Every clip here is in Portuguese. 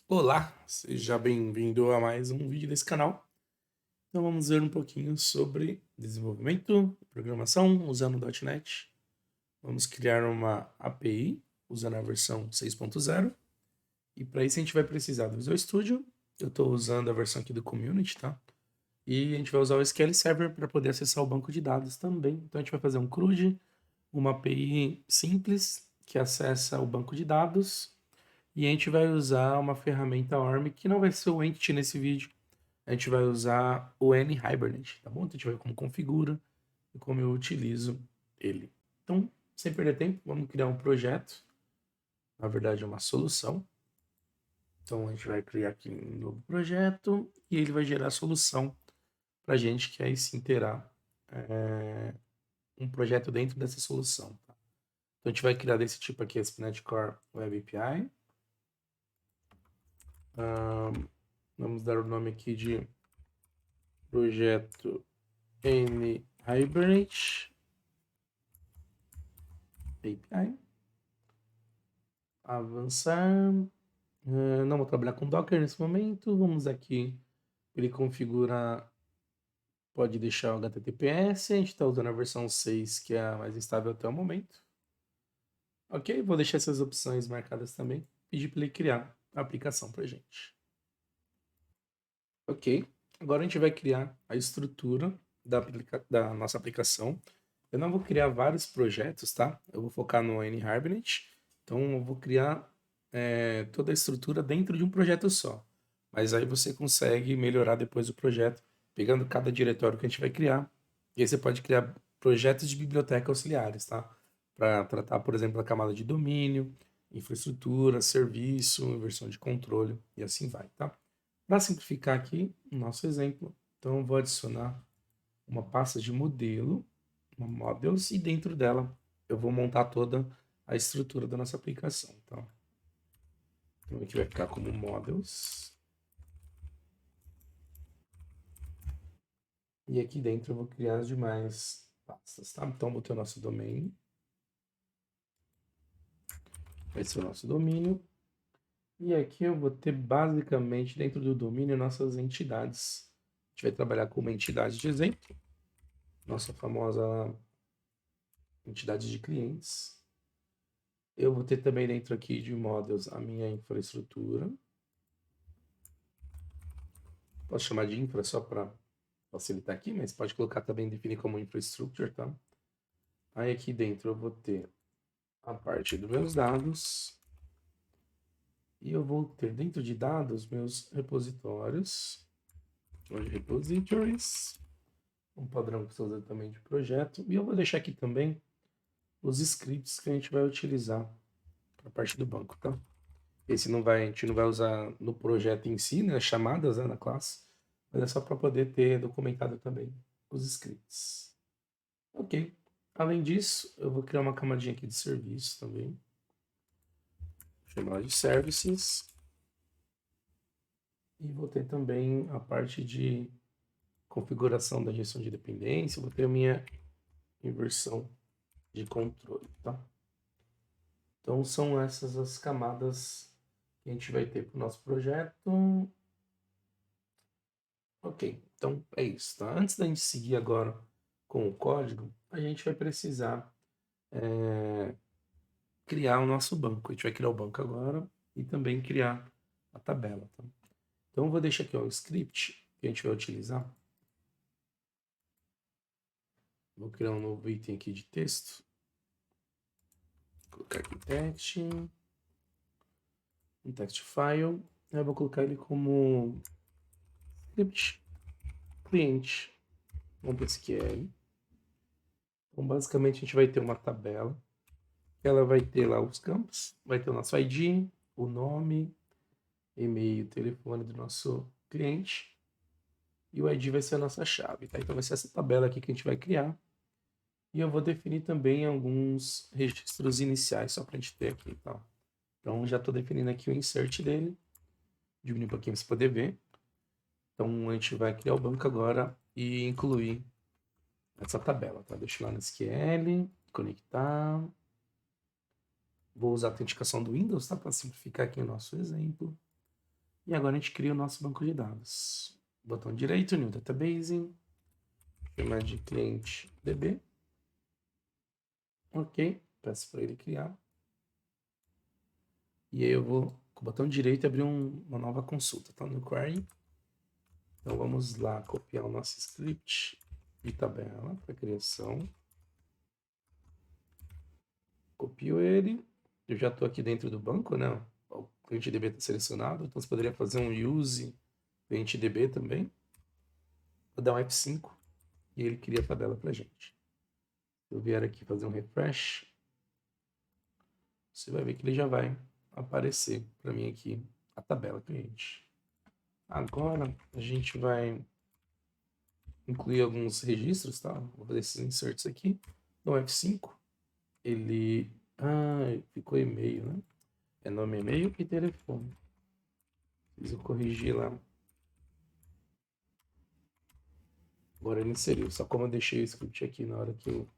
Olá, seja bem-vindo a mais um vídeo desse canal. Então vamos ver um pouquinho sobre desenvolvimento, programação usando o .NET. Vamos criar uma API usando a versão 6.0 e para isso a gente vai precisar do Visual Studio. Eu estou usando a versão aqui do Community, tá? E a gente vai usar o SQL Server para poder acessar o banco de dados também. Então a gente vai fazer um CRUD, uma API simples que acessa o banco de dados e a gente vai usar uma ferramenta ORM que não vai ser o Entity nesse vídeo. A gente vai usar o NHibernate, tá bom? Então a gente vai ver como configura e como eu utilizo ele. Então, sem perder tempo, vamos criar um projeto. Na verdade, é uma solução. Então a gente vai criar aqui um novo projeto e ele vai gerar a solução para a gente que aí sim terá um projeto dentro dessa solução. Tá? Então a gente vai criar desse tipo aqui, a Spinnet Core Web API. Vamos dar o nome aqui de projeto NHibernate API. Avançar. Não vou trabalhar com Docker nesse momento. Vamos aqui. Ele configura. Pode deixar o HTTPS. A gente está usando a versão 6, que é a mais estável até o momento. Ok, vou deixar essas opções marcadas também. Pedir para ele criar a aplicação para a gente. Ok, agora a gente vai criar a estrutura da nossa aplicação. Eu não vou criar vários projetos, tá? Eu vou focar no NHibernate. Então, eu vou criar toda a estrutura dentro de um projeto só. Mas aí você consegue melhorar depois o projeto, pegando cada diretório que a gente vai criar. E aí você pode criar projetos de biblioteca auxiliares, tá? Para tratar, por exemplo, a camada de domínio, infraestrutura, serviço, versão de controle e assim vai, tá? Para simplificar aqui o nosso exemplo, então eu vou adicionar uma pasta de modelo, uma models, e dentro dela eu vou montar toda a estrutura da nossa aplicação, tá? Então aqui vai ficar como models. E aqui dentro eu vou criar as demais pastas, tá? Então botei o nosso domínio. Vai ser o nosso domínio. E aqui eu vou ter basicamente dentro do domínio nossas entidades. A gente vai trabalhar com uma entidade de exemplo, nossa famosa entidade de clientes. Eu vou ter também dentro aqui de models a minha infraestrutura. Posso chamar de infra só para facilitar aqui, mas pode colocar também, definir como infrastructure, tá? Aí aqui dentro eu vou ter a parte dos meus dados. E eu vou ter dentro de dados meus repositórios, ou de repositories, um padrão que estou usando também de projeto. E eu vou deixar aqui também os scripts que a gente vai utilizar para a parte do banco, tá? Esse não vai, a gente não vai usar no projeto em si, né, as chamadas, né, na classe, mas é só para poder ter documentado também os scripts. Ok. Além disso, eu vou criar uma camadinha aqui de serviço também. Chamar ela de services. E vou ter também a parte de configuração da gestão de dependência. Vou ter a minha inversão de controle, tá? Então são essas as camadas que a gente vai ter para o nosso projeto. Ok, então é isso, tá? Antes da gente seguir agora com o código, a gente vai precisar criar o nosso banco. A gente vai criar o banco agora e também criar a tabela, tá? Então eu vou deixar aqui ó, o script que a gente vai utilizar. Vou criar um novo item aqui de texto. Vou colocar aqui text, um text file. Eu vou colocar ele como script cliente.sql. Então basicamente a gente vai ter uma tabela. Ela vai ter lá os campos, vai ter o nosso ID, o nome, e-mail, telefone do nosso cliente e o ID vai ser a nossa chave, tá? Então vai ser essa tabela aqui que a gente vai criar e eu vou definir também alguns registros iniciais só para a gente ter aqui, tá? Então já estou definindo aqui o insert dele, diminuir um pouquinho para você poder ver. Então a gente vai criar o banco agora e incluir essa tabela, tá? Deixa eu ir lá no SQL, conectar. Vou usar a autenticação do Windows, tá? Para simplificar aqui o nosso exemplo. E agora a gente cria o nosso banco de dados. Botão direito, New Database, chamar de cliente DB. Ok, peço para ele criar. E aí eu vou, com o botão direito, abrir uma nova consulta, tá? No query. Então vamos lá, copiar o nosso script de tabela para criação. Copio ele. Eu já estou aqui dentro do banco, né? O cliente DB está selecionado, então você poderia fazer um use cliente DB também. Vou dar um F5 e ele cria a tabela para a gente. Se eu vier aqui fazer um refresh, você vai ver que ele já vai aparecer para mim aqui a tabela cliente. Agora a gente vai incluir alguns registros, tá? Vou fazer esses inserts aqui. No F5, ele... ficou e-mail, né? É nome, e-mail e telefone. Preciso corrigir lá. Agora ele inseriu. Só como eu deixei o script aqui na hora que eu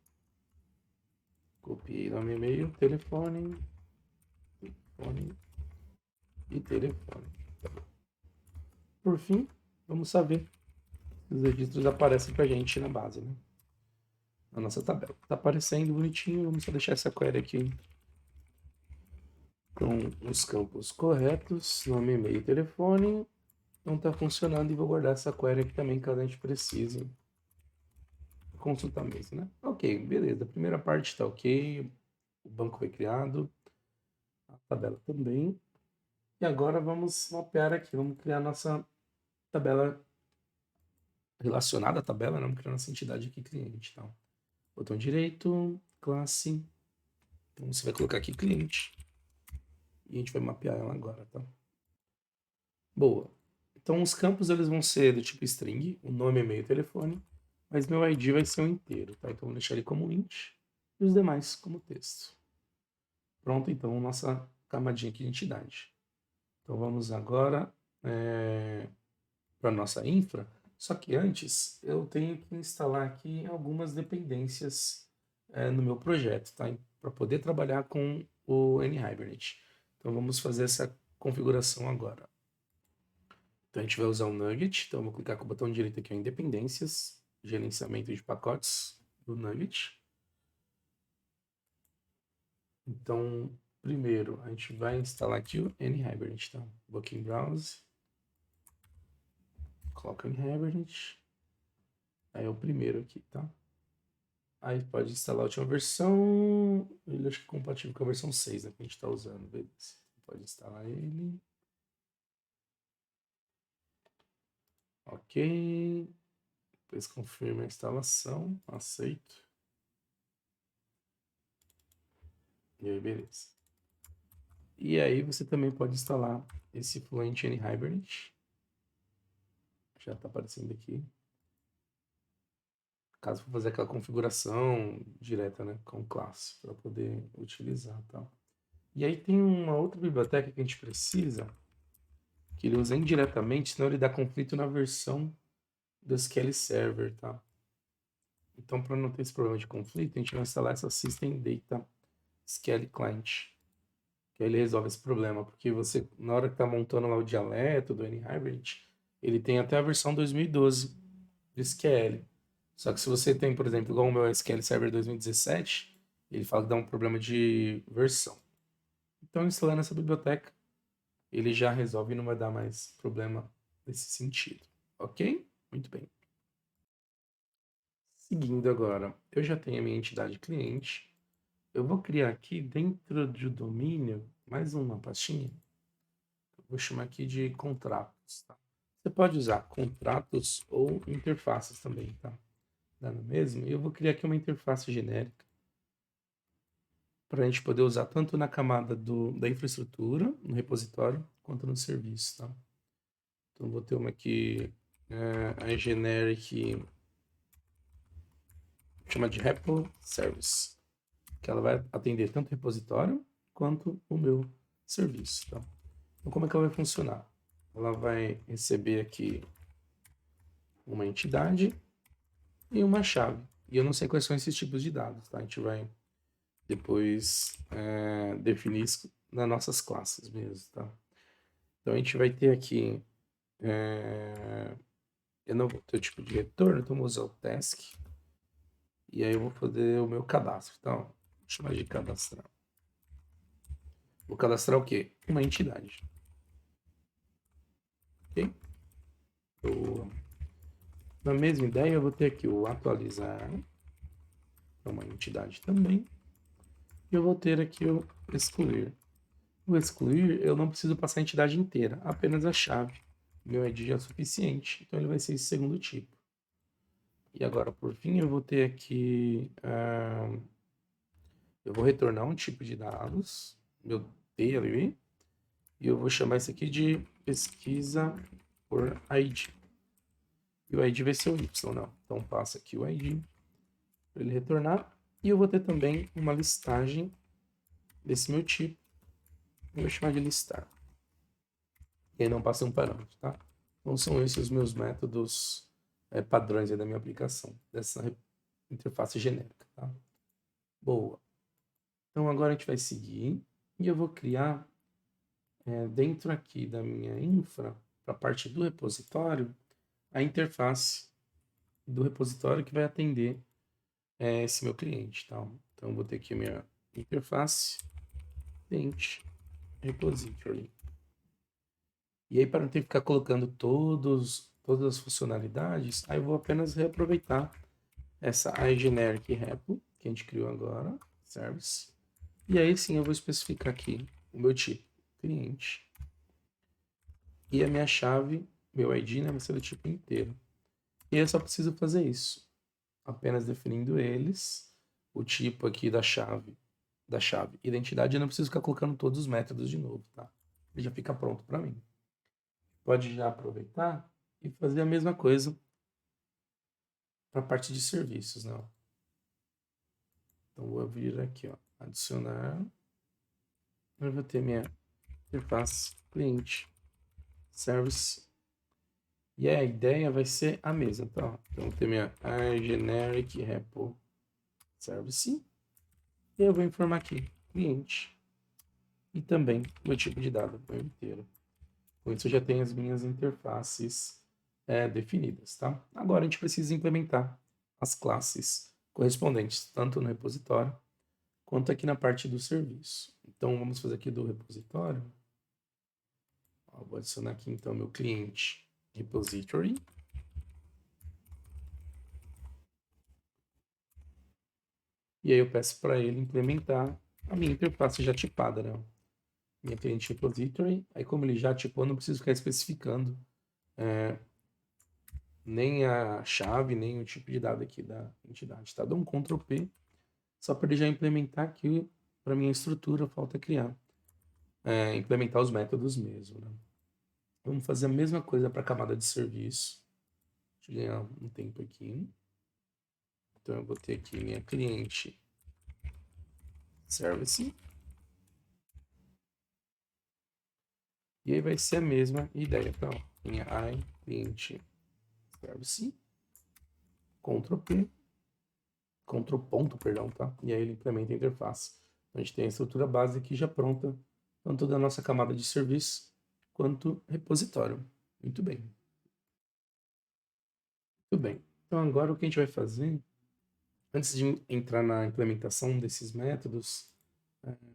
copiei nome, e-mail, telefone e telefone. Por fim, vamos saber se os registros aparecem pra gente na base, né? Na nossa tabela. Tá aparecendo bonitinho. Vamos só deixar essa query aqui com os campos corretos, nome, e-mail e telefone. Não está funcionando e vou guardar essa query aqui também, caso a gente precise consultar mesmo, né? Ok, beleza. A primeira parte está ok, o banco foi criado, a tabela também. E agora vamos mapear aqui, vamos criar a nossa tabela relacionada à tabela, né? Vamos criar nossa entidade aqui, cliente. Então, botão direito, classe. Então você vai colocar aqui cliente e a gente vai mapear ela agora, tá? Boa. Então os campos eles vão ser do tipo string, o nome, e-mail, telefone, mas meu ID vai ser um inteiro, tá? Então vou deixar ele como int e os demais como texto. Pronto, então nossa camadinha aqui de entidade. Então vamos agora para nossa infra, só que antes eu tenho que instalar aqui algumas dependências no meu projeto, tá? Para poder trabalhar com o NHibernate. Então vamos fazer essa configuração agora. Então a gente vai usar o Nugget, então eu vou clicar com o botão direito aqui em Dependências, Gerenciamento de Pacotes do Nugget. Então, primeiro, a gente vai instalar aqui o NHibernate, tá? Vou aqui em Browse, coloca o NHibernate, aí é o primeiro aqui, tá? Aí pode instalar a última versão, ele acho que é compatível com a versão 6, né, que a gente está usando, beleza. Pode instalar ele. Ok. Depois confirma a instalação, aceito. E aí, beleza. E aí você também pode instalar esse Fluent NHibernate. Já está aparecendo aqui. Caso for fazer aquela configuração direta, né, com classe, para poder utilizar, tá? E aí tem uma outra biblioteca que a gente precisa, que ele usa indiretamente, senão ele dá conflito na versão do SQL Server, tá? Então, para não ter esse problema de conflito, a gente vai instalar essa System Data SQL Client, que aí ele resolve esse problema, porque você, na hora que está montando lá o dialeto do NHibernate, ele tem até a versão 2012 de SQL. Só que se você tem, por exemplo, igual o meu SQL Server 2017, ele fala que dá um problema de versão. Então, instalando essa biblioteca, ele já resolve e não vai dar mais problema nesse sentido. Ok? Muito bem. Seguindo agora, eu já tenho a minha entidade cliente. Eu vou criar aqui dentro do domínio mais uma pastinha. Eu vou chamar aqui de contratos. Tá? Você pode usar contratos ou interfaces também, tá? Dá no mesmo. E eu vou criar aqui uma interface genérica para a gente poder usar tanto na camada da infraestrutura, no repositório, quanto no serviço, tá? Então, vou ter uma aqui, a generic, chama de repo service, que ela vai atender tanto o repositório quanto o meu serviço, tá? Então, como é que ela vai funcionar? Ela vai receber aqui uma entidade e uma chave. E eu não sei quais são esses tipos de dados, tá? A gente vai depois definir isso nas nossas classes mesmo, tá? Então a gente vai ter aqui, eu não vou ter o tipo de retorno, então vou usar o task. E aí eu vou fazer o meu cadastro. Então, vou chamar de cadastrar. Vou cadastrar o quê? Uma entidade. Ok? Na mesma ideia, eu vou ter aqui o atualizar, uma entidade também. E eu vou ter aqui o excluir. O excluir, eu não preciso passar a entidade inteira, apenas a chave. Meu ID já é suficiente, então ele vai ser esse segundo tipo. E agora, por fim, eu vou ter aqui... eu vou retornar um tipo de dados, meu TLV, e eu vou chamar isso aqui de pesquisa por ID. E o ID vai ser o Y, não. Então passa aqui o ID para ele retornar. E eu vou ter também uma listagem desse meu tipo. Eu vou chamar de listar. E aí não passa um parâmetro, tá? Então são esses os meus métodos padrões da minha aplicação, dessa interface genérica, tá? Boa. Então agora a gente vai seguir e eu vou criar dentro aqui da minha infra, para a parte do repositório, a interface do repositório que vai atender esse meu cliente, tá? Então eu vou ter aqui a minha interface, cliente, repository. E aí, para não ter que ficar colocando todas as funcionalidades, aí eu vou apenas reaproveitar essa iGeneric repo que a gente criou agora, service. E aí sim eu vou especificar aqui o meu tipo, cliente. E a minha chave, meu ID, né, vai ser do tipo inteiro. E eu só preciso fazer isso, apenas definindo eles, o tipo aqui da chave identidade, eu não preciso ficar colocando todos os métodos de novo, tá? Ele já fica pronto para mim. Pode já aproveitar e fazer a mesma coisa para a parte de serviços, né? Então vou vir aqui, ó, adicionar. Eu vou ter minha interface cliente service. E a ideia vai ser a mesma, tá? Então vou ter minha generic repo service. E eu vou informar aqui cliente. E também o tipo de dado por inteiro. Com isso eu já tenho as minhas interfaces definidas, tá? Agora a gente precisa implementar as classes correspondentes, tanto no repositório quanto aqui na parte do serviço. Então vamos fazer aqui do repositório. Vou adicionar aqui então meu cliente repository. E aí eu peço para ele implementar a minha interface já tipada, né? Minha cliente repository. Aí como ele já tipou, não preciso ficar especificando nem a chave, nem o tipo de dado aqui da entidade, tá? Dou um Ctrl P, só para ele já implementar aqui para minha estrutura, falta criar. Implementar os métodos mesmo, né? Vamos fazer a mesma coisa para a camada de serviço. Deixa eu ganhar um tempo aqui. Então eu vou ter aqui minha cliente service. E aí vai ser a mesma ideia. Então, minha I cliente service. Ctrl P. Ctrl ponto, perdão, tá? E aí ele implementa a interface. Então, a gente tem a estrutura base aqui já pronta, tanto da nossa camada de serviço quanto repositório. Muito bem. Muito bem. Então agora o que a gente vai fazer, antes de entrar na implementação desses métodos,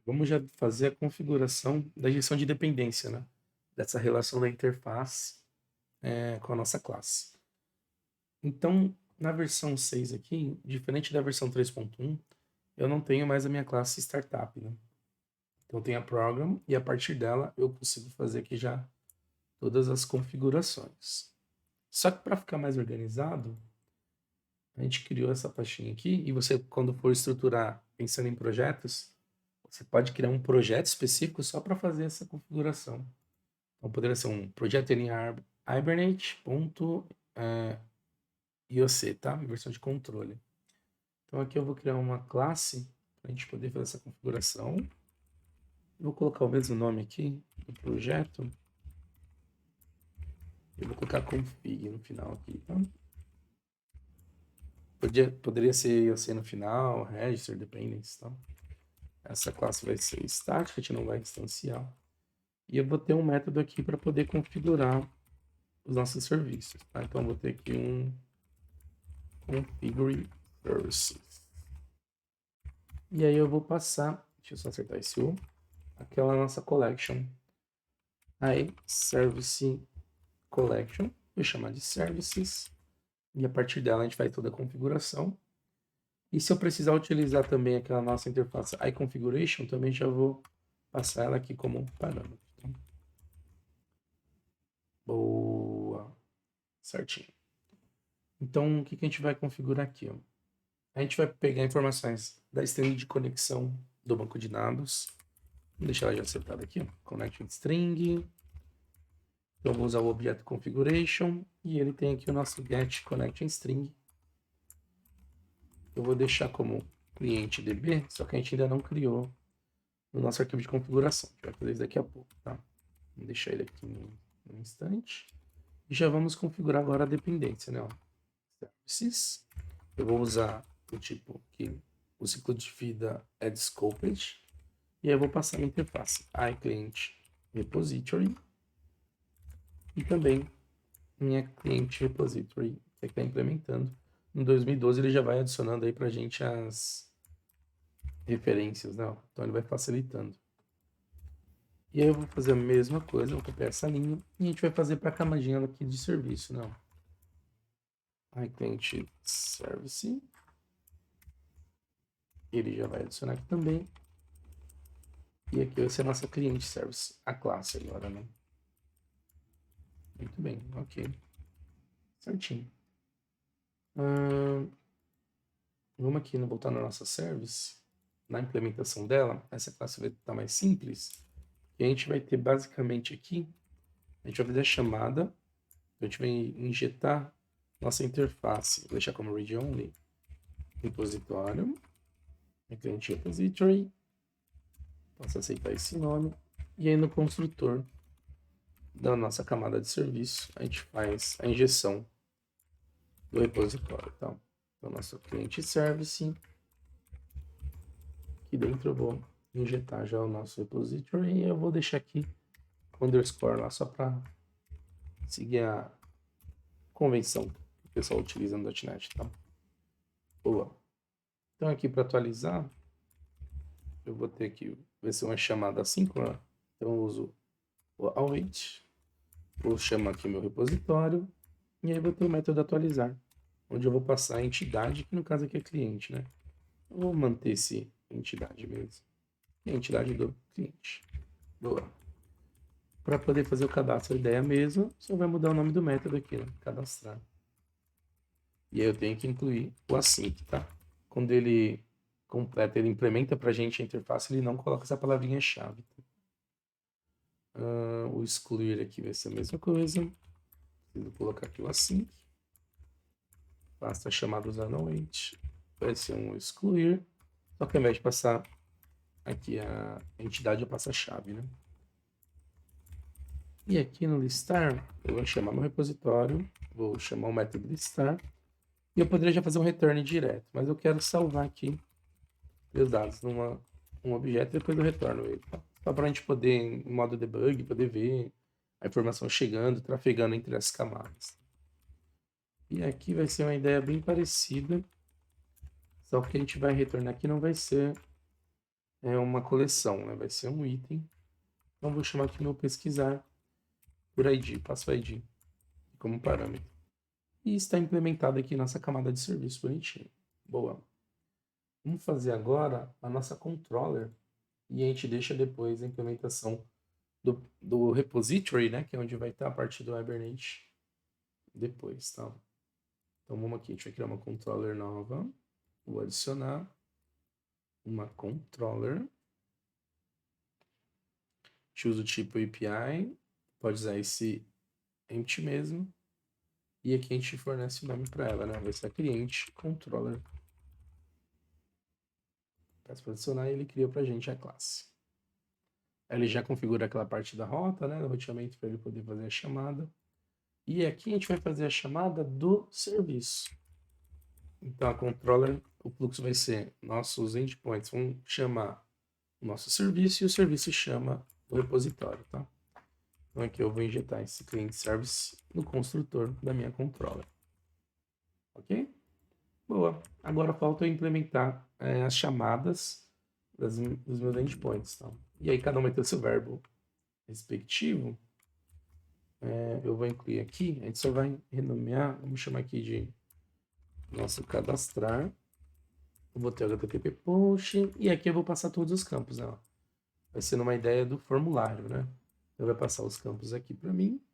vamos já fazer a configuração da injeção de dependência, né? Dessa relação da interface com a nossa classe. Então, na versão 6 aqui, diferente da versão 3.1, eu não tenho mais a minha classe startup, né? Então tem a program e a partir dela eu consigo fazer aqui já todas as configurações. Só que para ficar mais organizado, a gente criou essa pastinha aqui e você, quando for estruturar pensando em projetos, você pode criar um projeto específico só para fazer essa configuração. Então poderia ser um projeto em hibernate.ioc, tá? Versão de controle. Então aqui eu vou criar uma classe para a gente poder fazer essa configuração. Vou colocar o mesmo nome aqui do projeto. Eu vou colocar config no final aqui, tá? Poderia ser IOC no final, register, dependence, tá? Essa classe vai ser estática, a gente não vai instanciar. E eu vou ter um método aqui para poder configurar os nossos serviços, tá? Então eu vou ter aqui um configure services. E aí eu vou passar, deixa eu só acertar esse U, aquela nossa collection. Aí, service collection, vou chamar de services. E a partir dela a gente faz toda a configuração. E se eu precisar utilizar também aquela nossa interface iConfiguration, também já vou passar ela aqui como parâmetro. Tá? Boa. Certinho. Então, o que a gente vai configurar aqui? Ó? A gente vai pegar informações da string de conexão do banco de dados. Vou deixar ela já setada aqui. Ó. Connection string. Então, eu vou usar o objeto configuration. E ele tem aqui o nosso get connection string. Eu vou deixar como cliente DB, só que a gente ainda não criou no nosso arquivo de configuração. A gente vai fazer isso daqui a pouco, tá? Vou deixar ele aqui no instante. E já vamos configurar agora a dependência, né? Ó. Services. Eu vou usar o tipo que o ciclo de vida é de scoped. E aí eu vou passar a interface iClient repository. E também minha cliente repository, que está implementando. No 2012 ele já vai adicionando aí pra gente as referências, né? Então ele vai facilitando. E aí eu vou fazer a mesma coisa, vou copiar essa linha e a gente vai fazer para a camadinha aqui de serviço, né? iClient Service. Ele já vai adicionar aqui também. E aqui vai ser a nossa cliente service, a classe agora, né? Muito bem, ok. Certinho. Vamos aqui voltar na nossa service. Na implementação dela, essa classe vai estar mais simples. E a gente vai ter basicamente aqui, a gente vai fazer a chamada, a gente vai injetar nossa interface, vou deixar como read only, repositório, cliente repository, posso aceitar esse nome, e aí no construtor da nossa camada de serviço, a gente faz a injeção do repositório, tá? Então, nosso cliente service, aqui dentro eu vou injetar já o nosso repository e eu vou deixar aqui o underscore lá só para seguir a convenção que o pessoal utiliza no .NET, tá? Boa. Então aqui para atualizar, eu vou ter que ver se é uma chamada assíncrona. Então eu uso o await, vou chamar aqui meu repositório e aí vou ter o método atualizar, onde eu vou passar a entidade, que no caso aqui é cliente, né? Eu vou manter esse entidade mesmo. E a entidade do cliente. Boa. Para poder fazer o cadastro, a ideia mesmo, só vai mudar o nome do método aqui, né? Cadastrar. E aí eu tenho que incluir o async, tá? Quando ele completa, ele implementa para a gente a interface, ele não coloca essa palavrinha-chave. Tá? O excluir aqui vai ser a mesma coisa. Preciso colocar aqui o async. Basta chamar usando await. Vai ser um excluir. Só que ao invés de passar aqui a entidade, eu passo a chave, né? E aqui no listar, eu vou chamar meu repositório, vou chamar o método listar, e eu poderia já fazer um return direto, mas eu quero salvar aqui os dados num objeto e depois eu retorno ele, tá? Só para a gente poder, em modo debug, poder ver a informação chegando, trafegando entre as camadas. E aqui vai ser uma ideia bem parecida, só que a gente vai retornar aqui não vai ser uma coleção, né? Vai ser um item. Então vou chamar aqui meu pesquisar por ID, passo ID como parâmetro. E está implementado aqui nossa camada de serviço bonitinho. Boa. Vamos fazer agora a nossa controller e a gente deixa depois a implementação do repository, né, que é onde vai estar a parte do Hibernate depois, tá? Então vamos aqui, a gente vai criar uma controller nova, vou adicionar uma controller, a gente usa o tipo API, pode usar esse empty mesmo, e aqui a gente fornece o nome para ela, né, vai ser a cliente controller. Peço para adicionar e ele cria para a gente a classe. Ele já configura aquela parte da rota, né, do roteamento para ele poder fazer a chamada. E aqui a gente vai fazer a chamada do serviço. Então a controller, o fluxo vai ser nossos endpoints vão chamar o nosso serviço e o serviço chama o repositório, tá? Então aqui eu vou injetar esse client service no construtor da minha controller. Ok? Boa. Agora falta eu implementar as chamadas dos meus endpoints. Tá? E aí cada um vai ter o seu verbo respectivo. Eu vou incluir aqui, a gente só vai renomear, vamos chamar aqui de nosso cadastrar. Eu vou ter o HTTP post e aqui eu vou passar todos os campos, né? Vai ser numa ideia do formulário, né? Então vai passar os campos aqui para mim,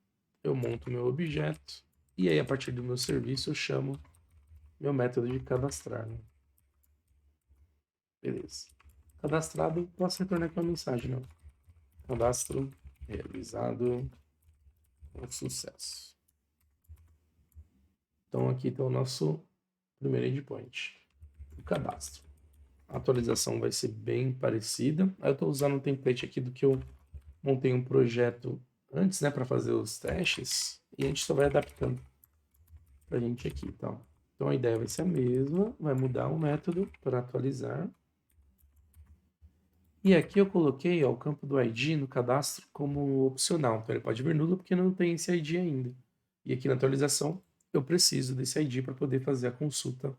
eu monto meu objeto e aí a partir do meu serviço eu chamo meu método de cadastrar, né? Beleza. Cadastrado, posso retornar aqui uma mensagem, né? Cadastro realizado com sucesso. Então aqui está o nosso primeiro endpoint, o cadastro. A atualização vai ser bem parecida. Eu estou usando um template aqui do que eu montei um projeto antes, né, para fazer os testes, e a gente só vai adaptando para a gente aqui, tá? Então a ideia vai ser a mesma, vai mudar o método para atualizar. E aqui eu coloquei ó, o campo do ID no cadastro como opcional, então ele pode vir nulo porque não tem esse ID ainda. E aqui na atualização eu preciso desse ID para poder fazer a consulta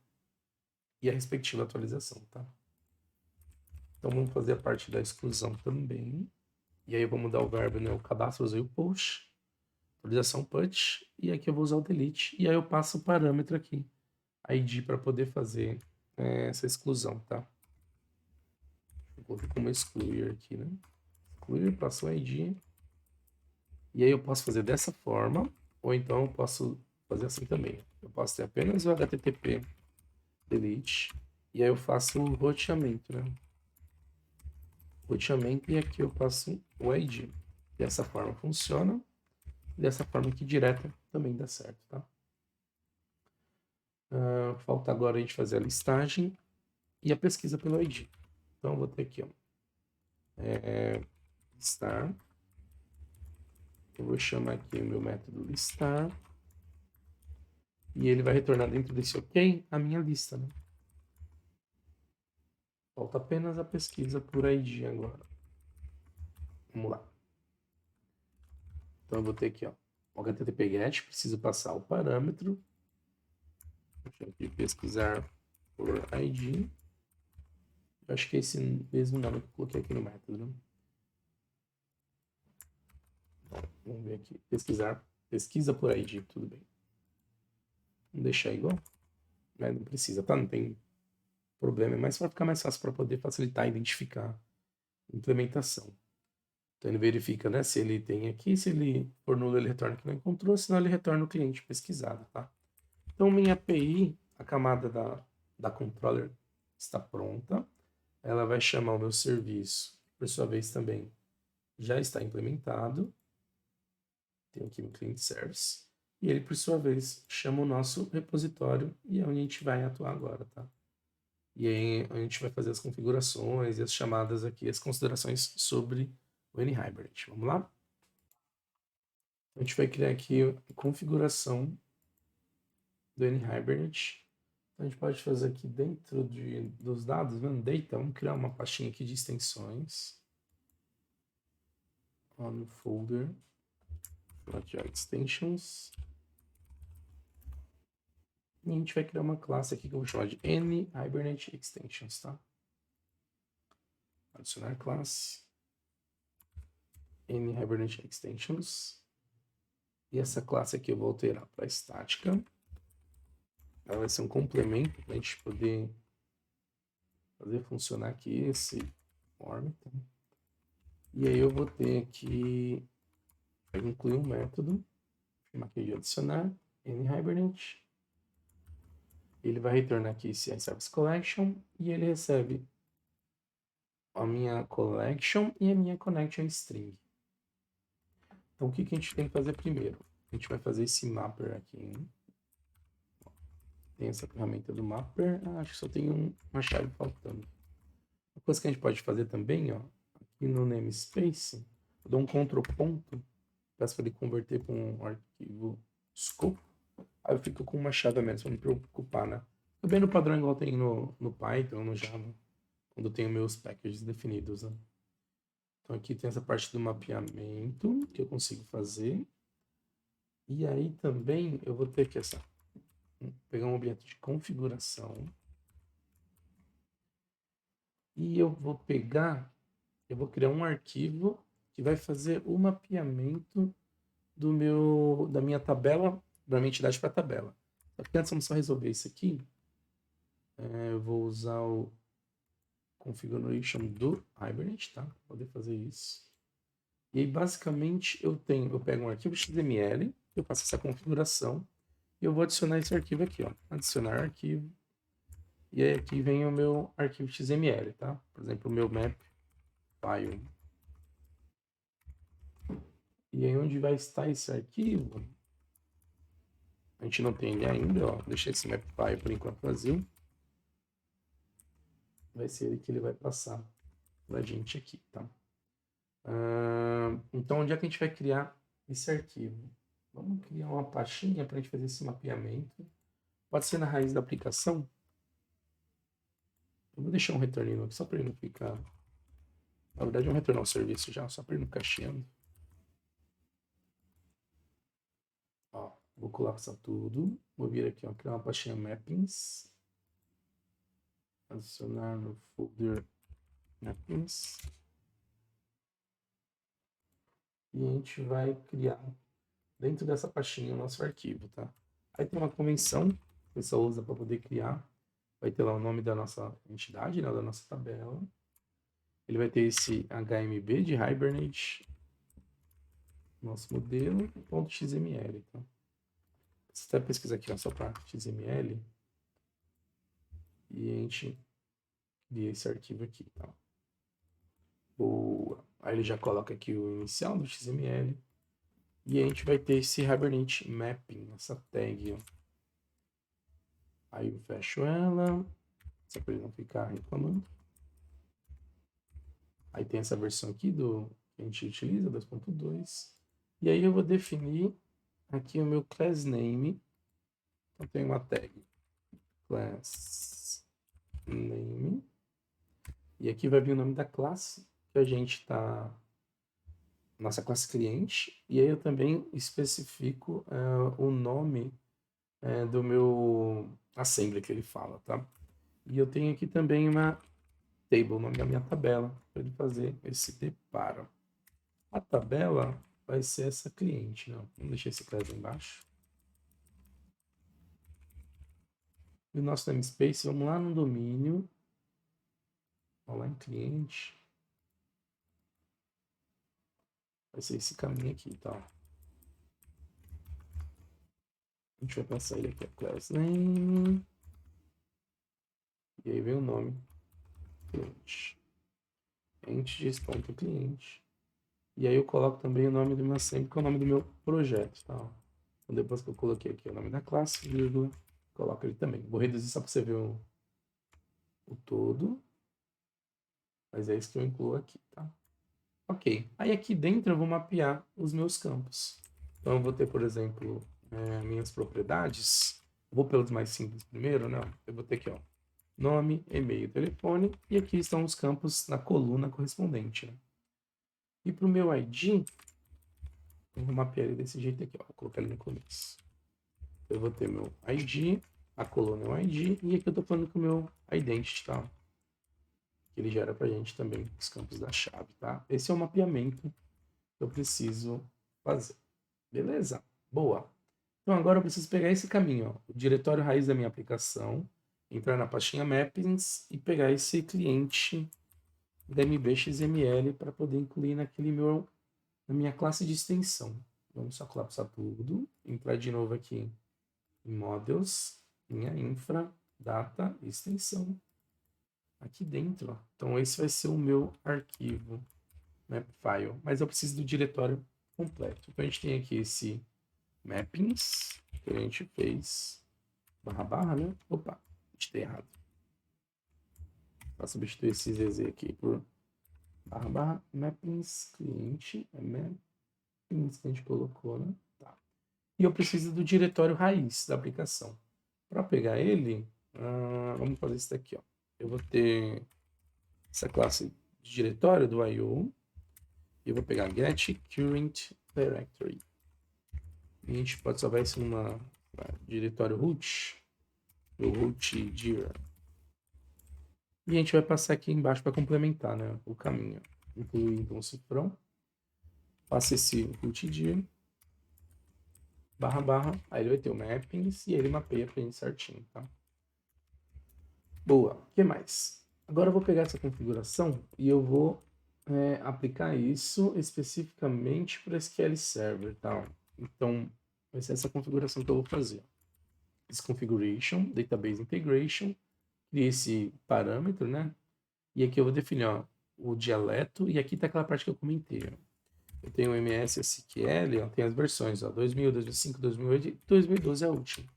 e a respectiva atualização, tá? Então vamos fazer a parte da exclusão também. E aí eu vou mudar o verbo, né? O cadastro eu usei o post, atualização put, e aqui eu vou usar o delete. E aí eu passo o parâmetro aqui, ID, para poder fazer essa exclusão, tá? Eu coloquei como excluir aqui, né? Excluir, passo o ID. E aí eu posso fazer dessa forma, ou então eu posso fazer assim também. Eu posso ter apenas o HTTP delete, e aí eu faço o roteamento, né? Roteamento, e aqui eu passo o ID. Dessa forma funciona. Dessa forma aqui direta também dá certo, tá? Falta agora a gente fazer a listagem e a pesquisa pelo ID. Então eu vou ter aqui, ó, listar. Eu vou chamar aqui o meu método listar. E ele vai retornar dentro desse OK a minha lista, né? Falta apenas a pesquisa por ID agora. Vamos lá. Então eu vou ter aqui, ó, o HTTP GET, preciso passar o parâmetro. Deixa eu aqui pesquisar por ID. Eu acho que é esse mesmo nome que eu coloquei aqui no método, né? Bom, vamos ver aqui. Pesquisar. Pesquisa por ID, tudo bem. Vamos deixar igual. Não precisa, tá? Não tem problema. É mais para ficar mais fácil para poder facilitar, identificar a implementação. Então ele verifica, né, se ele tem aqui, se ele for nulo, ele retorna que não encontrou, senão ele retorna o cliente pesquisado, tá? Então minha API, a camada da controller está pronta. Ela vai chamar o meu serviço, por sua vez também já está implementado. Tem aqui o client service. E ele, por sua vez, chama o nosso repositório e é onde a gente vai atuar agora, tá? E aí a gente vai fazer as configurações e as chamadas aqui, as considerações sobre o NHibernate. Vamos lá? A gente vai criar aqui a configuração do NHibernate. Então a gente pode fazer aqui dentro dos dados, vendo data, vamos criar uma pastinha aqui de extensões. Lá no folder, extensions. E a gente vai criar uma classe aqui que eu vou chamar de NHibernate Extensions, tá? Adicionar classe NHibernate Extensions. E essa classe aqui eu vou alterar para estática. Ela vai ser um complemento para a gente poder fazer funcionar aqui esse form. Tá? E aí eu vou ter aqui, eu incluir um método, chamar aqui de adicionar NHibernate. Ele vai retornar aqui esse service collection e ele recebe a minha collection e a minha connection string. Então o que a gente tem que fazer primeiro? A gente vai fazer esse mapper aqui. Hein? Tem essa ferramenta do mapper. Acho que só tem uma chave faltando. Uma coisa que a gente pode fazer também, ó, aqui no namespace, eu dou um Ctrl ponto, peço para ele converter para um arquivo scope. Aí eu fico com uma chave a menos, para não me preocupar, né? Também no padrão igual tem no Python, no Java, quando eu tenho meus packages definidos, né? Então aqui tem essa parte do mapeamento que eu consigo fazer. E aí também eu vou ter que pegar um objeto de configuração. E eu vou criar um arquivo que vai fazer o mapeamento da minha tabela, da minha entidade para a tabela. Só que antes vamos só resolver isso aqui. Eu vou usar o configuration do Hibernate, tá? Para poder fazer isso. E aí, basicamente, eu pego um arquivo XML, eu faço essa configuração, e eu vou adicionar esse arquivo aqui, ó. Adicionar arquivo. E aí aqui vem o meu arquivo XML, tá? Por exemplo, o meu map file. E aí onde vai estar esse arquivo? A gente não tem ele ainda, ó. Deixei esse map file por enquanto vazio. Vai ser ele que ele vai passar pra gente aqui, tá? Então, onde é que a gente vai criar esse arquivo? Vamos criar uma pastinha para a gente fazer esse mapeamento. Pode ser na raiz da aplicação. Eu vou deixar um retorninho aqui só para ele não ficar... Na verdade, eu vou retornar o serviço já, só para ele não ficar chiando. Ó, vou colapsar tudo. Vou vir aqui, ó, criar uma pastinha mappings. Adicionar no folder mappings. E a gente vai criar dentro dessa pastinha o nosso arquivo, tá? Aí tem uma convenção que o pessoal usa para poder criar. Vai ter lá o nome da nossa entidade, né, da nossa tabela. Ele vai ter esse HMB de Hibernate, nosso modelo, .xml. Tá? Você até pesquisar aqui, ó, só para XML. E a gente cria esse arquivo aqui, tá? Boa. Aí ele já coloca aqui o inicial do XML. E a gente vai ter esse Hibernate Mapping, essa tag, ó. Aí eu fecho ela, só para ele não ficar reclamando. Aí tem essa versão aqui que a gente utiliza, 2.2. E aí eu vou definir aqui o meu class name. Então tem uma tag class name. E aqui vai vir o nome da classe que a gente está... Nossa classe cliente. E aí eu também especifico o nome do meu assembly que ele fala, tá? E eu tenho aqui também uma table, o nome da minha tabela, para ele fazer esse deparo. A tabela vai ser essa cliente, não? Vamos deixar esse class embaixo. E o nosso namespace, vamos lá no domínio. Vamos lá em cliente. Vai ser esse caminho aqui, tá? A gente vai passar ele aqui, class name. E aí vem o nome. Cliente. Entities.cliente. E aí eu coloco também o nome do meu assembly, que é o nome do meu projeto, tá? Então depois que eu coloquei aqui o nome da classe, vírgula, coloco ele também. Vou reduzir só para você ver o todo. Mas é isso que eu incluo aqui, tá? Ok. Aí aqui dentro eu vou mapear os meus campos. Então eu vou ter, por exemplo, minhas propriedades. Vou pelos mais simples primeiro, né? Eu vou ter aqui, ó, nome, e-mail, telefone. E aqui estão os campos na coluna correspondente, né? E para o meu ID, eu vou mapear ele desse jeito aqui, ó. Vou colocar ele no começo. Eu vou ter meu ID, a coluna é o ID, e aqui eu estou falando com o meu identity, tá? Que ele gera pra gente também os campos da chave, tá? Esse é o mapeamento que eu preciso fazer. Beleza? Boa. Então agora eu preciso pegar esse caminho, ó, o diretório raiz da minha aplicação, entrar na pastinha mappings e pegar esse cliente DMB.xml para poder incluir na minha classe de extensão. Vamos só colapsar tudo, entrar de novo aqui em models, minha infra, data, extensão. Aqui dentro, ó. Então esse vai ser o meu arquivo, map file, mas eu preciso do diretório completo. Então a gente tem aqui esse mappings que a gente fez // né? Opa, digitei errado. Vou substituir esse ZZ aqui por // mappings cliente, mappings que a gente colocou, né? Tá. E eu preciso do diretório raiz da aplicação. Para pegar ele, vamos fazer isso daqui, ó. Eu vou ter essa classe de diretório do I/O. E eu vou pegar get current directory. E a gente pode salvar isso numa diretório root, o root dir. E a gente vai passar aqui embaixo para complementar, né, o caminho. Incluir então o cifrão. Passa esse root dir //, aí ele vai ter o mappings e ele mapeia pra gente certinho, tá? Boa, o que mais? Agora eu vou pegar essa configuração e eu vou aplicar isso especificamente para SQL Server, tá? Então, vai ser essa configuração que eu vou fazer. This configuration, database integration, cria esse parâmetro, né? E aqui eu vou definir, ó, o dialeto, e aqui tá aquela parte que eu comentei, ó. Eu tenho o MS SQL, ó, tem as versões, ó, 2000, 2005, 2008 e 2012 é a última.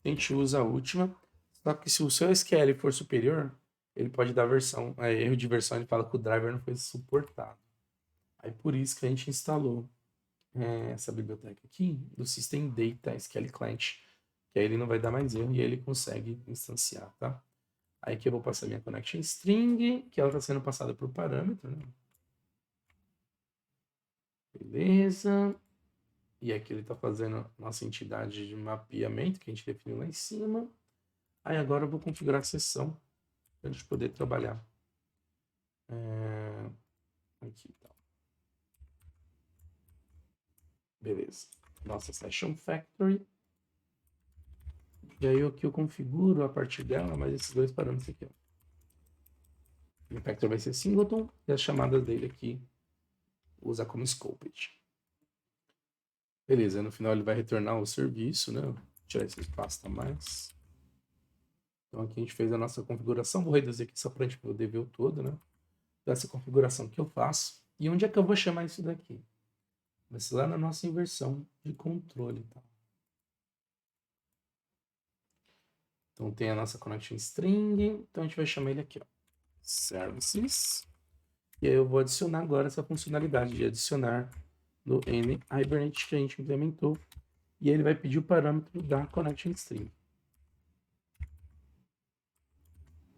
A gente usa a última, só que se o seu SQL for superior, ele pode dar erro de versão, ele fala que o driver não foi suportado. Aí por isso que a gente instalou essa biblioteca aqui do System Data SQL Client, que aí ele não vai dar mais erro e ele consegue instanciar, tá? Aí aqui eu vou passar minha connection string, que ela está sendo passada por parâmetro, né? Beleza. E aqui ele está fazendo nossa entidade de mapeamento, que a gente definiu lá em cima. Aí agora eu vou configurar a sessão para a gente poder trabalhar. Aqui, tá. Beleza. Nossa Session Factory. E aí aqui eu configuro a partir dela, mas esses dois parâmetros aqui, ó. O Factory vai ser singleton e as chamadas dele aqui usa como scoped. Beleza, no final ele vai retornar o serviço, né? Vou tirar esse espaço a mais. Então aqui a gente fez a nossa configuração. Vou reduzir aqui só para a gente poder ver o todo, né? Essa configuração que eu faço. E onde é que eu vou chamar isso daqui? Vai ser lá na nossa inversão de controle, tá? Então tem a nossa connection string. Então a gente vai chamar ele aqui, ó. Services. E aí eu vou adicionar agora essa funcionalidade de adicionar no N-Hibernate que a gente implementou. E ele vai pedir o parâmetro da connection string.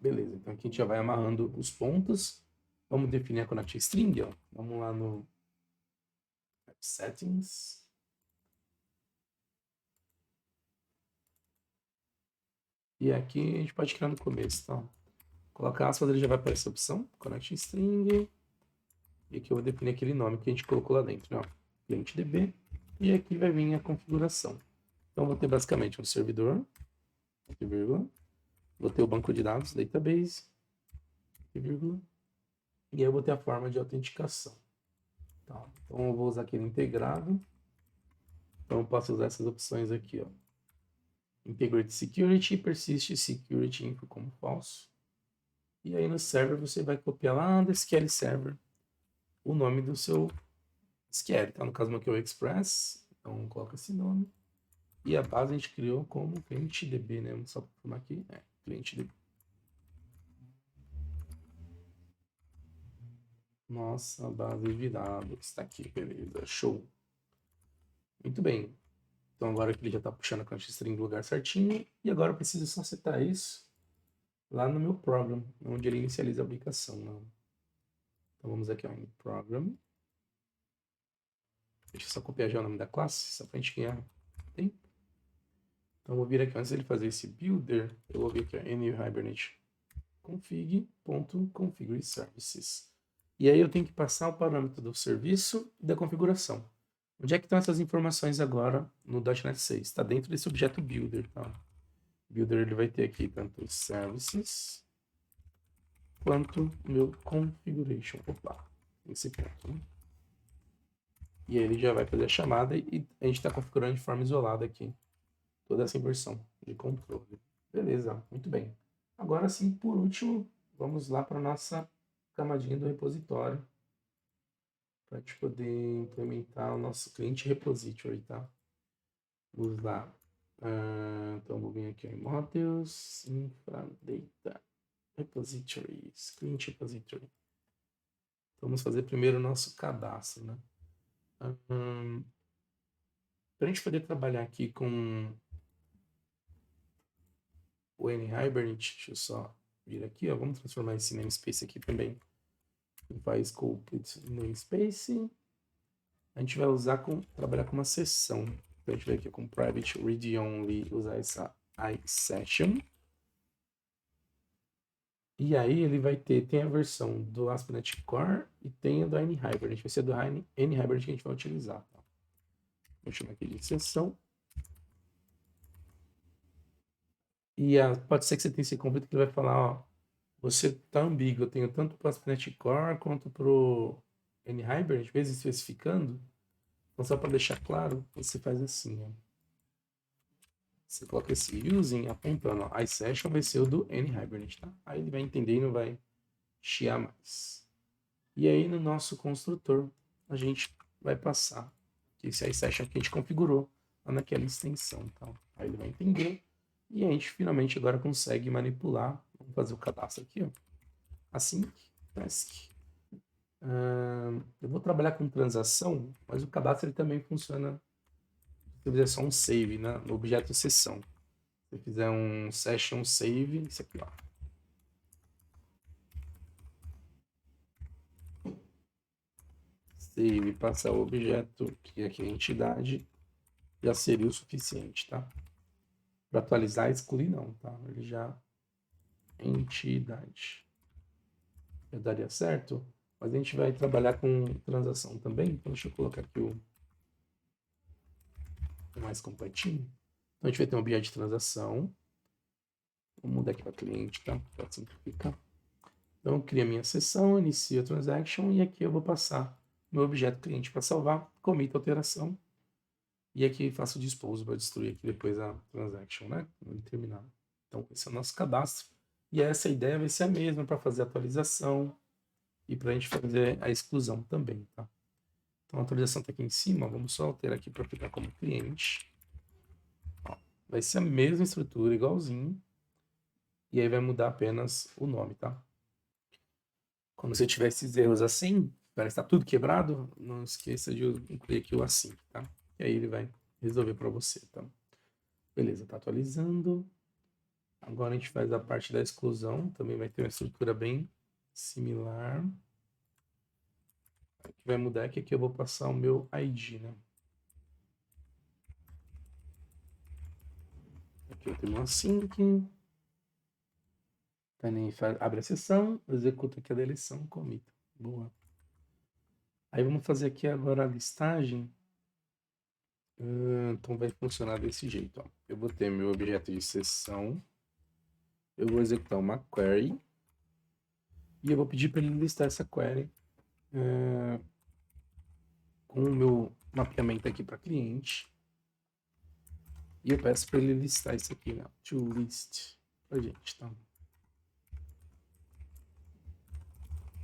Beleza, então aqui a gente já vai amarrando os pontos. Vamos definir a connection string, ó. Vamos lá no Settings. E aqui a gente pode criar no começo, tá? Colocar aspas, ele já vai aparecer a opção, connection string. E aqui eu vou definir aquele nome que a gente colocou lá dentro, né? ClientDB. E aqui vai vir a configuração. Então vou ter basicamente um servidor, vírgula. Vou ter o banco de dados, database, vírgula. E aí eu vou ter a forma de autenticação. Tá? Então eu vou usar aquele integrado. Então eu posso usar essas opções aqui, ó. Integrate Security, Persist Security Info como falso. E aí no server você vai copiar lá do SQL Server o nome do seu SQL. Tá? No caso aqui é o Express, então coloca esse nome. E a base a gente criou como ClientDB, né? Vamos só confirmar aqui. ClientDB. Nossa base de dados está aqui, beleza, show. Muito bem. Então agora que ele já está puxando a connection string no lugar certinho. E agora eu preciso só setar isso lá no meu program, onde ele inicializa a aplicação. Né? Então vamos aqui, ó, em program. Deixa eu só copiar já o nome da classe, só para a gente ganhar tempo. Então eu vou vir aqui, antes dele fazer esse builder, eu vou vir aqui, ó, N-Hibernate config.configure services. E aí eu tenho que passar o parâmetro do serviço e da configuração. Onde é que estão essas informações agora no .NET 6? Está dentro desse objeto builder, tá? Builder ele vai ter aqui tanto services quanto meu configuration. Opa, esse ponto, né? E aí ele já vai fazer a chamada e a gente está configurando de forma isolada aqui toda essa inversão de controle. Beleza, muito bem. Agora sim, por último, vamos lá para a nossa camadinha do repositório para a gente poder implementar o nosso cliente repository, tá? Vamos lá. Então, vou vir aqui em Models, Infra, Data, Repositories, Client Repository. Vamos fazer primeiro o nosso cadastro, né? Para a gente poder trabalhar aqui com o N-Hibernate, deixa eu só vir aqui, ó, vamos transformar esse namespace aqui também faz Scoped Namespace. A gente vai trabalhar com uma sessão. Então a gente vai aqui com Private Read Only, usar essa iSession. E aí ele tem a versão do ASP.NET Core e tem a do NHibernate. Vai ser do NHibernate que a gente vai utilizar. Tá? Vou chamar aqui de sessão. E pode ser que você tenha esse conflito que ele vai falar, ó, você tá ambíguo, eu tenho tanto para o ASP.NET Core quanto para o NHibernate, vezes especificando. Então, só para deixar claro, você faz assim, ó. Você coloca esse using apontando, ó, iSession vai ser o do NHibernate, tá? Aí ele vai entender e não vai chiar mais. E aí, no nosso construtor, a gente vai passar esse iSession que a gente configurou lá naquela extensão, tá? Aí ele vai entender e a gente finalmente agora consegue manipular. Vamos fazer o cadastro aqui, ó. Async, task. Eu vou trabalhar com transação, mas o cadastro ele também funciona se eu fizer só um save, né, no objeto sessão. Se eu fizer um session save, isso aqui, ó. Save, passar o objeto, que é aqui a entidade, já seria o suficiente, tá? Para atualizar, excluir não, tá? Ele já entidade. Já daria certo, mas a gente vai trabalhar com transação também, então deixa eu colocar aqui o mais completinho. Então a gente vai ter um objeto de transação. Vou mudar aqui para cliente, tá? Para simplificar. Então eu crio a minha sessão, inicio a transaction e aqui eu vou passar meu objeto cliente para salvar, commit a alteração e aqui faço o dispose para destruir aqui depois a transaction, né? Quando ele terminar. Então esse é o nosso cadastro e essa ideia vai ser a mesma para fazer a atualização e para a gente fazer a exclusão também, tá? Então a atualização está aqui em cima, vamos só alterar aqui para ficar como cliente. Ó, vai ser a mesma estrutura, igualzinho. E aí vai mudar apenas o nome, tá? Quando você tiver esses erros assim, parece que está tudo quebrado, não esqueça de incluir aqui o assim, tá? E aí ele vai resolver para você, tá? Beleza, tá atualizando. Agora a gente faz a parte da exclusão, também vai ter uma estrutura bem similar. O que vai mudar é que aqui eu vou passar o meu ID, né? Aqui eu tenho um async. Abre a sessão, executa aqui a deleção, commit. Boa. Aí vamos fazer aqui agora a listagem. Então vai funcionar desse jeito. Ó. Eu vou ter meu objeto de sessão. Eu vou executar uma query. E eu vou pedir para ele listar essa query com o meu mapeamento aqui para cliente. E eu peço para ele listar isso aqui, né? To list pra gente, tá?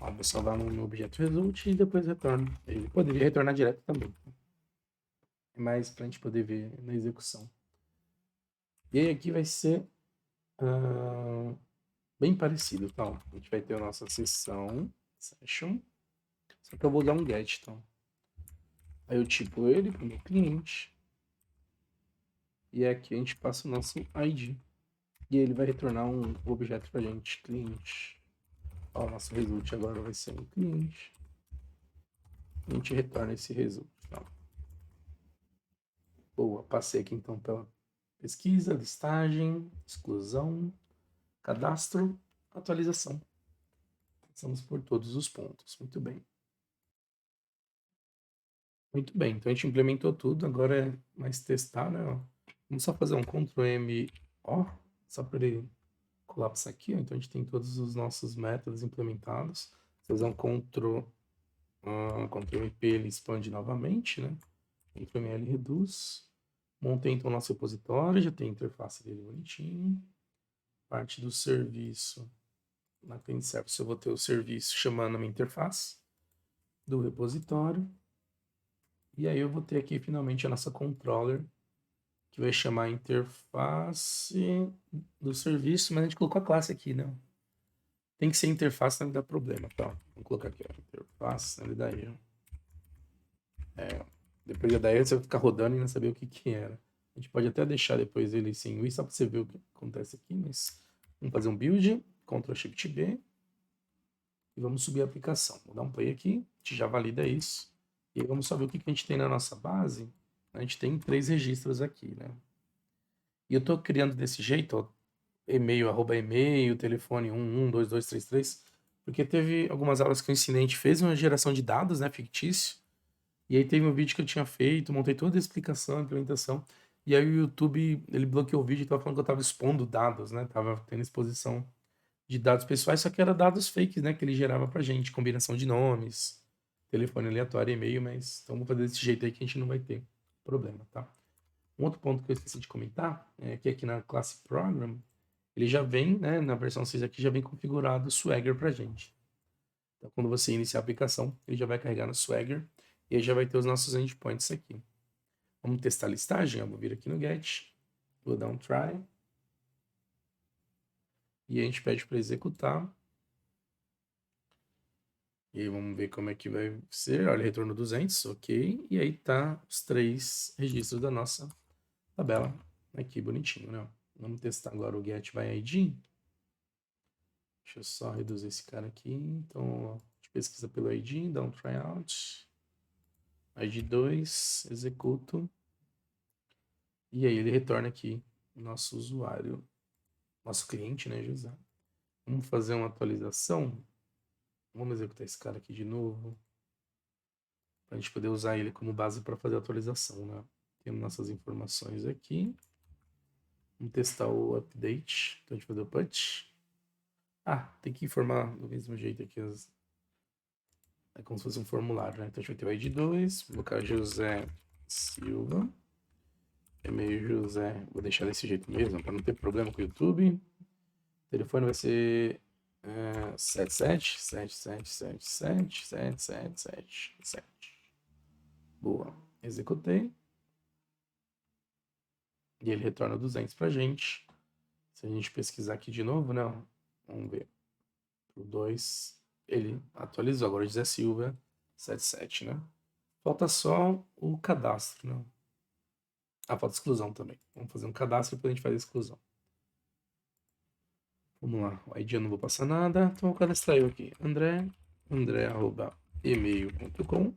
Ó, vou salvar no meu objeto result e depois retorno. Ele poderia retornar direto também. Tá? Mas para a gente poder ver na execução. E aí aqui vai ser bem parecido, tá? A gente vai ter a nossa sessão, session, só que eu vou dar um get, então. Aí eu tipo ele para o meu cliente. E aqui a gente passa o nosso ID. E ele vai retornar um objeto para a gente, cliente. Ó, o nosso result agora vai ser um cliente. A gente retorna esse result. Tá? Boa, passei aqui então pela pesquisa, listagem, exclusão, cadastro, atualização. Passamos por todos os pontos. Muito bem. Muito bem, então a gente implementou tudo, agora é mais testar, né? Vamos só fazer um Ctrl+M, ó, só para ele colapsar aqui, ó. Então a gente tem todos os nossos métodos implementados. Se eu usar um Ctrl+P, ele expande novamente, né? Ctrl+L reduz. Montei então o nosso repositório, já tem a interface dele bonitinho. Parte do serviço, na Clean Service eu vou ter o serviço chamando a minha interface do repositório. E aí eu vou ter aqui finalmente a nossa controller, que vai chamar a interface do serviço, mas a gente colocou a classe aqui, né? Tem que ser interface, não dá problema, tá? Vamos colocar aqui, ó, interface, não dá erro. Depois de dar erro, você vai ficar rodando e não saber o que era. A gente pode até deixar depois ele sem UI, só para você ver o que acontece aqui, mas vamos fazer um build, Ctrl Shift B. e vamos subir a aplicação. Vou dar um play aqui, a gente já valida isso. E aí vamos só ver o que a gente tem na nossa base. A gente tem 3 registros aqui, né? E eu estou criando desse jeito, ó, e-mail, @e-mail, telefone 112233, porque teve algumas aulas que eu ensinei, a gente fez uma geração de dados, né, fictício, e aí teve um vídeo que eu tinha feito, montei toda a explicação, a implementação, e aí o YouTube, ele bloqueou o vídeo e tava falando que eu tava expondo dados, né, tava tendo exposição de dados pessoais, só que era dados fakes, né, que ele gerava pra gente, combinação de nomes, telefone aleatório, e-mail, mas então vou fazer desse jeito aí que a gente não vai ter problema, tá? Um outro ponto que eu esqueci de comentar é que aqui na classe Program, ele já vem, né, na versão 6 aqui, já vem configurado o Swagger pra gente. Então, quando você iniciar a aplicação, ele já vai carregar no Swagger e aí já vai ter os nossos endpoints aqui. Vamos testar a listagem? Eu vou vir aqui no Get, vou dar um try. E a gente pede para executar. E aí vamos ver como é que vai ser. Olha, retorno 200, ok. E aí tá os 3 registros da nossa tabela aqui, bonitinho, né? Vamos testar agora o Get by ID. Deixa eu só reduzir esse cara aqui. Então, a gente pesquisa pelo ID, dá um tryout. ID 2, executo. E aí ele retorna aqui o nosso usuário, nosso cliente, né, José? Vamos fazer uma atualização. Vamos executar esse cara aqui de novo. Para a gente poder usar ele como base para fazer a atualização, né? Temos nossas informações aqui. Vamos testar o update. Então a gente vai fazer o put. Ah, tem que informar do mesmo jeito aqui. É como se fosse um formulário, né? Então a gente vai ter o ID 2, vou colocar José Silva. E-mail José, vou deixar desse jeito mesmo, para não ter problema com o YouTube. O telefone vai ser 7777777777. Boa. Executei. E ele retorna 200 pra gente. Se a gente pesquisar aqui de novo, né? Vamos ver. Pro 2, ele atualizou. Agora José Silva 77, né? Falta só o cadastro, né? Ah, falta exclusão também. Vamos fazer um cadastro e depois a gente faz a exclusão. Vamos lá. O ID eu não vou passar nada. Então vou cadastrar eu aqui. André@email.com.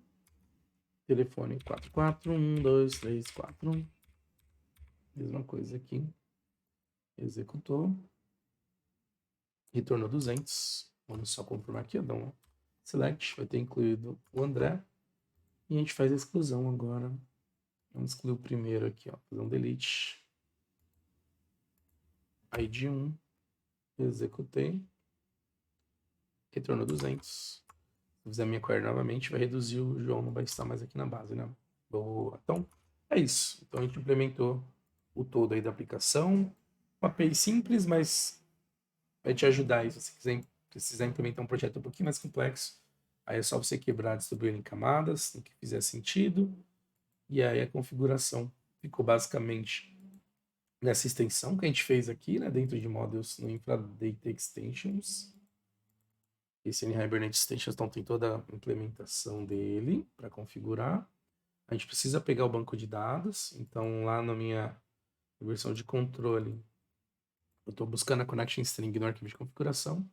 Telefone 441234. Mesma coisa aqui. Executou. Retornou 200. Vamos só confirmar aqui. Dá um select. Vai ter incluído o André. E a gente faz a exclusão agora. Vamos excluir o primeiro aqui. Ó. Fazer um delete. ID 1. Executei. Retornou 200. Se fizer minha query novamente, vai reduzir, o João não vai estar mais aqui na base, né? Boa. Então, é isso. Então, a gente implementou o todo aí da aplicação. Uma API simples, mas vai te ajudar aí se você precisar implementar um projeto um pouquinho mais complexo. Aí é só você quebrar, distribuir em camadas, no que fizer sentido. E aí a configuração ficou basicamente nessa extensão que a gente fez aqui, né? Dentro de modules no Infra Data Extensions. Esse Hibernate Extensions então tem toda a implementação dele para configurar. A gente precisa pegar o banco de dados. Então, lá na minha versão de controle, eu estou buscando a connection string no arquivo de configuração,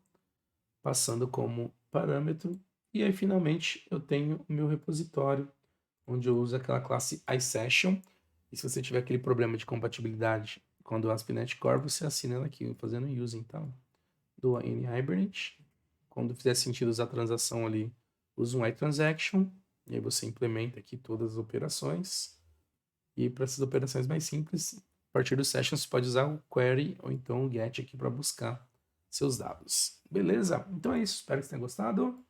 passando como parâmetro. E aí, finalmente, eu tenho o meu repositório, onde eu uso aquela classe iSession. E se você tiver aquele problema de compatibilidade com o ASP.NET Core, você assina ela aqui, fazendo use, então, do Hibernate. Quando fizer sentido usar a transação ali, usa um iTransaction, e aí você implementa aqui todas as operações. E para essas operações mais simples, a partir do session você pode usar o query ou então o get aqui para buscar seus dados. Beleza? Então é isso, espero que você tenha gostado.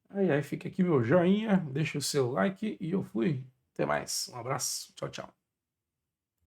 Aí fica aqui meu joinha, deixa o seu like e eu fui. Até mais, um abraço, tchau, tchau.